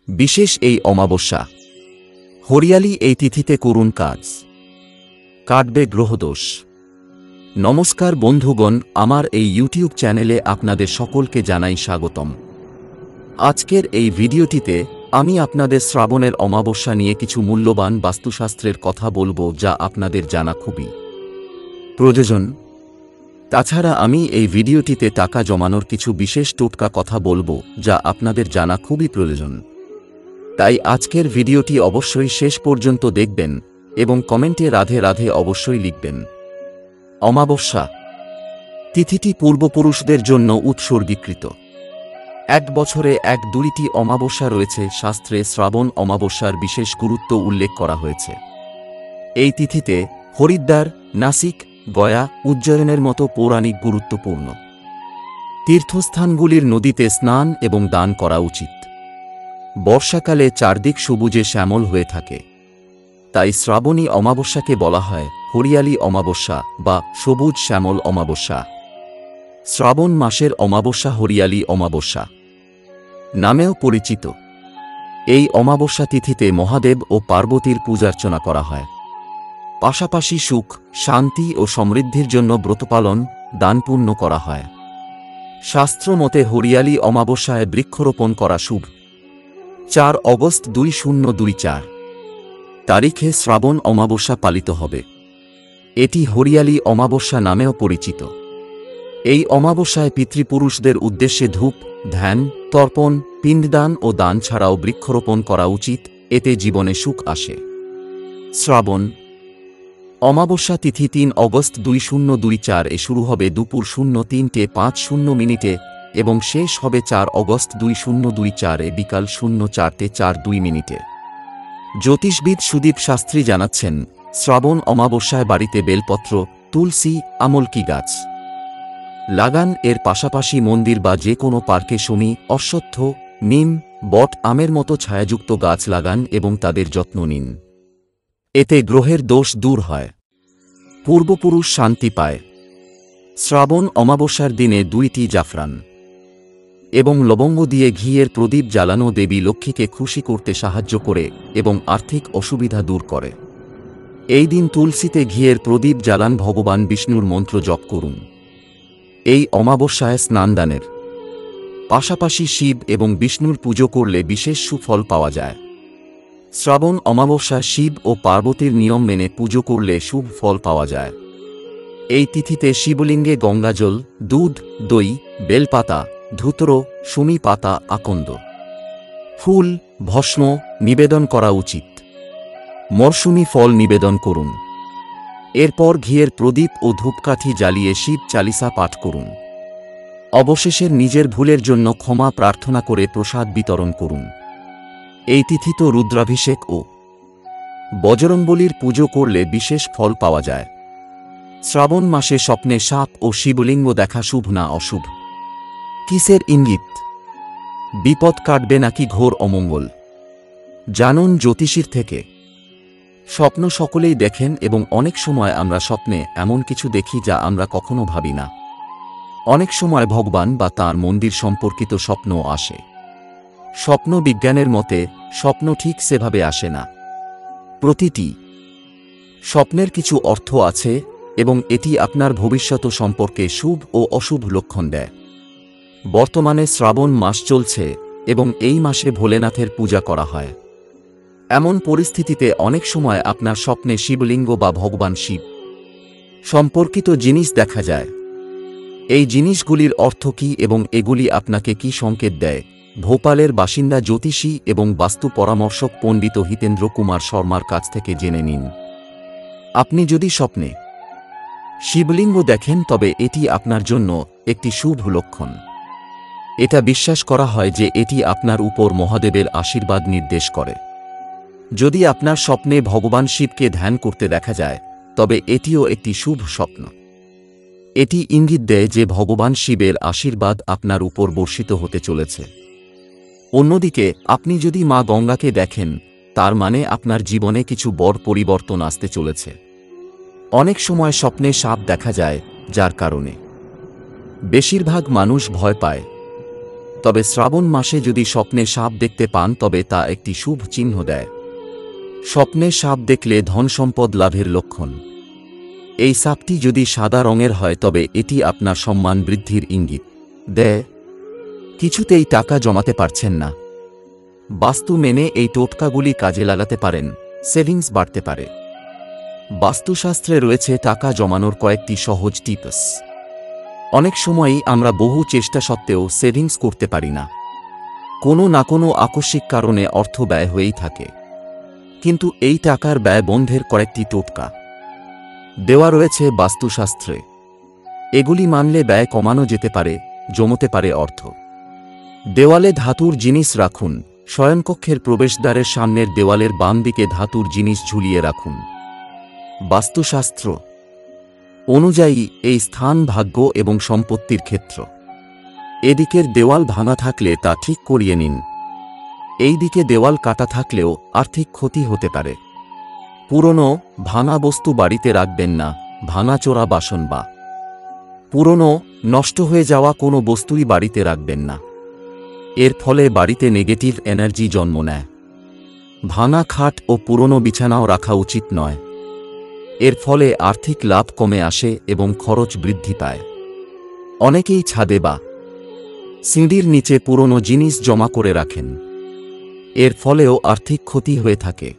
বিশেষ এই অমাবস্যা। হরিয়ালি এই তিথিতে করুন কাজ, কাটবে গ্রহদোষ। নমস্কার বন্ধুগণ, আমার এই ইউটিউব চ্যানেলে আপনাদের সকলকে জানাই স্বাগতম। আজকের এই ভিডিওটিতে আমি আপনাদের শ্রাবণের অমাবস্যা নিয়ে কিছু মূল্যবান বাস্তুশাস্ত্রের কথা বলবো, যা আপনাদের জানা খুবই প্রয়োজন। তাছাড়া আমি এই ভিডিওটিতে টাকা জমানোর কিছু বিশেষ টোটকা কথা বলবো, যা আপনাদের জানা খুবই প্রয়োজন। তাই আজকের ভিডিওটি অবশ্যই শেষ পর্যন্ত দেখবেন এবং কমেন্টে রাধে রাধে অবশ্যই লিখবেন। অমাবস্যা তিথিটি পূর্বপুরুষদের জন্য উৎসর্গীকৃত। এক বছরে দুইটি অমাবস্যা রয়েছে। শাস্ত্রে শ্রাবণ অমাবস্যার বিশেষ গুরুত্ব উল্লেখ করা হয়েছে। এই তিথিতে হরিদ্বার, নাসিক, গয়া, উজ্জয়িনের মতো পৌরাণিক গুরুত্বপূর্ণ তীর্থস্থানগুলির নদীতে স্নান এবং দান করা উচিত। বর্ষাকালে চারদিক সবুজে শ্যামল হয়ে থাকে, তাই শ্রাবণী অমাবস্যাকে বলা হয় হরিয়ালি অমাবস্যা বা সবুজ শ্যামল অমাবস্যা। শ্রাবণ মাসের অমাবস্যা হরিয়ালি অমাবস্যা নামেও পরিচিত। এই অমাবস্যা তিথিতে মহাদেব ও পার্বতীর পূজার্চনা করা হয়। পাশাপাশি সুখ, শান্তি ও সমৃদ্ধির জন্য ব্রতপালন, দানপুণ্য করা হয়। শাস্ত্র মতে হরিয়ালি অমাবস্যায় বৃক্ষরোপণ করা শুভ। 4 অগস্ট 2024 তারিখে শ্রাবণ অমাবস্যা পালিত হবে। এটি হরিয়ালি অমাবস্যা নামেও পরিচিত। এই অমাবস্যায় পিতৃপুরুষদের উদ্দেশ্যে ধূপ, ধ্যান, তর্পণ, পিণ্ডদান ও দান ছাড়াও বৃক্ষরোপণ করা উচিত। এতে জীবনে সুখ আসে। শ্রাবণ অমাবস্যা তিথি 3 অগস্ট 2024 শুরু হবে দুপুর 03:05 এবং শেষ হবে 4 অগস্ট 2024 বিকাল 04:42। জ্যোতিষবিদ সুদীপ শাস্ত্রী জানাচ্ছেন, শ্রাবণ অমাবস্যায় বাড়িতে বেলপত্র, তুলসী, আমলকি গাছ লাগান। এর পাশাপাশি মন্দির বা যে কোনো পার্কে শমী, অশ্বত্থ, নিম, বট, আমের মতো ছায়াযুক্ত গাছ লাগান এবং তাদের যত্ন নিন। এতে গ্রহের দোষ দূর হয়, পূর্বপুরুষ শান্তি পায়। শ্রাবণ অমাবস্যার দিনে 2টি জাফরান এবং লবঙ্গ দিয়ে ঘিয়ের প্রদীপ জ্বালানো দেবী লক্ষ্মীকে খুশি করতে সাহায্য করে এবং আর্থিক অসুবিধা দূর করে। এই দিন তুলসীতে ঘিয়ের প্রদীপ জ্বালান, ভগবান বিষ্ণুর মন্ত্র জপ করুন। এই অমাবস্যায় স্নানদানের পাশাপাশি শিব এবং বিষ্ণুর পুজো করলে বিশেষ সুফল পাওয়া যায়। শ্রাবণ অমাবস্যায় শিব ও পার্বতীর নিয়ম মেনে পুজো করলে শুভ ফল পাওয়া যায়। এই তিথিতে শিবলিঙ্গে গঙ্গাজল, দুধ, দই, বেলপাতা, ধুতরো, সুমি পাতা, আকন্দ, ফুল, ভস্ম নিবেদন করা উচিত। মরশুমি ফল নিবেদন করুন। এরপর ঘিয়ের প্রদীপ ও ধূপকাঠি জ্বালিয়ে শিব চালিসা পাঠ করুন। অবশেষে নিজের ভুলের জন্য ক্ষমা প্রার্থনা করে প্রসাদ বিতরণ করুন। এই তিথিতে রুদ্রাভিষেক ও বজরংবলীর পুজো করলে বিশেষ ফল পাওয়া যায়। শ্রাবণ মাসে স্বপ্নে সাপ ও শিবলিঙ্গ দেখা শুভ না অশুভ? কিসের ইঙ্গিত? বিপদ কাটবে নাকি ঘোর অমঙ্গল? জানুন জ্যোতিষীর থেকে। স্বপ্ন সকলেই দেখেন এবং অনেক সময় আমরা স্বপ্নে এমন কিছু দেখি যা আমরা কখনো ভাবি না। অনেক সময় ভগবান বা তাঁর মন্দির সম্পর্কিত স্বপ্নও আসে। স্বপ্ন বিজ্ঞানের মতে স্বপ্ন ঠিক সেভাবে আসে না। প্রতিটি স্বপ্নের কিছু অর্থ আছে এবং এটি আপনার ভবিষ্যৎ সম্পর্কে শুভ ও অশুভ লক্ষণ দেয়। বর্তমানে শ্রাবণ মাস চলছে এবং এই মাসে ভোলেনাথের পূজা করা হয়। এমন পরিস্থিতিতে অনেক সময় আপনার স্বপ্নে শিবলিঙ্গ বা ভগবান শিব সম্পর্কিত জিনিস দেখা যায়। এই জিনিসগুলির অর্থ কী এবং এগুলি আপনাকে কি সংকেত দেয়? ভোপালের বাসিন্দা জ্যোতিষী এবং বাস্তু পরামর্শক পণ্ডিত হিতেন্দ্র কুমার শর্মার কাছ থেকে জেনে নিন। আপনি যদি স্বপ্নে শিবলিঙ্গ দেখেন তবে এটি আপনার জন্য একটি শুভ লক্ষণ। এটা বিশ্বাস করা হয় যে এটি আপনার উপর মহাদেবের আশীর্বাদ নির্দেশ করে। যদি আপনার স্বপ্নে ভগবান শিবকে ধ্যান করতে দেখা যায় তবে এটিও একটি শুভ স্বপ্ন। এটি ইঙ্গিত দেয় যে ভগবান শিবের আশীর্বাদ আপনার উপর বর্ষিত হতে চলেছে। অন্যদিকে আপনি যদি মা গঙ্গাকে দেখেন তার মানে আপনার জীবনে কিছু বড় পরিবর্তন আসতে চলেছে। অনেক সময় স্বপ্নে সাপ দেখা যায়, যার কারণে বেশিরভাগ মানুষ ভয় পায়। তবে শ্রাবণ মাসে যদি স্বপ্নে সাপ দেখতে পান তবে তা একটি শুভ চিহ্ন দেয়। স্বপ্নে সাপ দেখলে ধন সম্পদ লাভের লক্ষণ। এই সাপটি যদি সাদা রঙের হয় তবে এটি আপনার সম্মান বৃদ্ধির ইঙ্গিত দেয়। কিছুতেই টাকা জমাতে পারছেন না? বাস্তু মেনে এই টোটকাগুলি কাজে লাগাতে পারেন, সেভিংস বাড়তে পারে। বাস্তুশাস্ত্রে রয়েছে টাকা জমানোর কয়েকটি সহজ টিপস। অনেক সময়ই আমরা বহু চেষ্টা সত্ত্বেও সেভিংস করতে পারি না। কোনো না কোনো আকস্মিক কারণে অর্থ ব্যয় হয়েই থাকে। কিন্তু এই টাকার ব্যয় বন্ধের কয়েকটি টোটকা দেওয়া রয়েছে বাস্তুশাস্ত্রে। এগুলি মানলে ব্যয় কমানো যেতে পারে, জমতে পারে অর্থ। দেওয়ালে ধাতুর জিনিস রাখুন। শয়নকক্ষের প্রবেশদ্বারের সামনের দেওয়ালের বাম দিকে ধাতুর জিনিস ঝুলিয়ে রাখুন। বাস্তুশাস্ত্র অনুযায়ী এই স্থান ভাগ্য এবং সম্পত্তির ক্ষেত্র। এদিকের দেওয়াল ভাঙা থাকলে তা ঠিক করিয়ে নিন। এই দিকে দেওয়াল কাটা থাকলেও আর্থিক ক্ষতি হতে পারে। পুরনো ভাঙা বস্তু বাড়িতে রাখবেন না। ভাঙাচোরা বাসন বা পুরনো নষ্ট হয়ে যাওয়া কোনো বস্তুই বাড়িতে রাখবেন না। এর ফলে বাড়িতে নেগেটিভ এনার্জি জন্ম নেয়। ভাঙা খাট ও পুরনো বিছানাও রাখা উচিত নয়। এর ফলে আর্থিক লাভ কমে আসে এবং খরচ বৃদ্ধি পায়। অনেকেই ছাদে বা সিঁড়ির নিচে পুরনো জিনিস জমা করে রাখেন। এর ফলেও আর্থিক ক্ষতি হয়ে থাকে।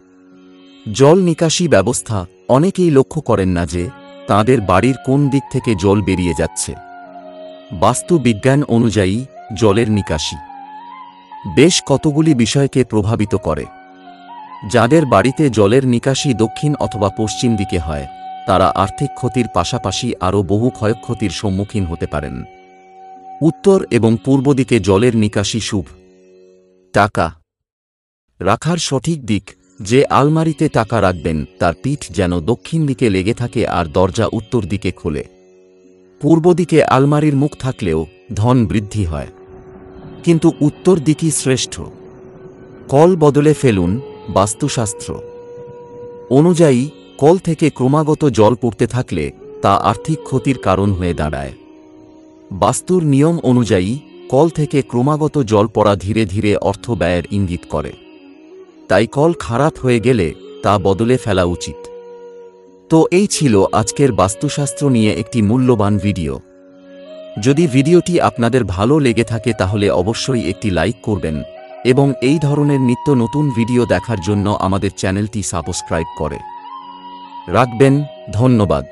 জল নিকাশি ব্যবস্থা অনেকেই লক্ষ্য করেন না যে তাদের বাড়ির কোন দিক থেকে জল বেরিয়ে যাচ্ছে। বাস্তু বিজ্ঞান অনুযায়ী জলের নিকাশি বেশ কতগুলি বিষয়কে প্রভাবিত করে। যাদের বাড়িতে জলের নিকাশি দক্ষিণ অথবা পশ্চিম দিকে হয় তারা আর্থিক ক্ষতির পাশাপাশি আরও বহু ক্ষয়ক্ষতির সম্মুখীন হতে পারেন। উত্তর এবং পূর্ব দিকে জলের নিকাশি শুভ। টাকা রাখার সঠিক দিক। যে আলমারিতে টাকা রাখবেন তার পিঠ যেন দক্ষিণ দিকে লেগে থাকে আর দরজা উত্তর দিকে খোলে। পূর্ব দিকে আলমারির মুখ থাকলেও ধন বৃদ্ধি হয়, কিন্তু উত্তর দিকই শ্রেষ্ঠ। কল বদলে ফেলুন। বাস্তুশাস্ত্র অনুযায়ী কল থেকে ক্রমাগত জল পড়তে থাকলে তা আর্থিক ক্ষতির কারণ হয়ে দাঁড়ায়। বাস্তুর নিয়ম অনুযায়ী কল থেকে ক্রমাগত জল পড়া ধীরে ধীরে অর্থ ব্যয়ের ইঙ্গিত করে। তাই কল খারাপ হয়ে গেলে তা বদলে ফেলা উচিত। তো এই ছিল আজকের বাস্তুশাস্ত্র নিয়ে একটি মূল্যবান ভিডিও। যদি ভিডিওটি আপনাদের ভালো লেগে থাকে তাহলে অবশ্যই একটি লাইক করবেন এবং এই ধরনের নিত্য নতুন ভিডিও দেখার জন্য আমাদের চ্যানেলটি সাবস্ক্রাইব করে রাখবেন। ধন্যবাদ।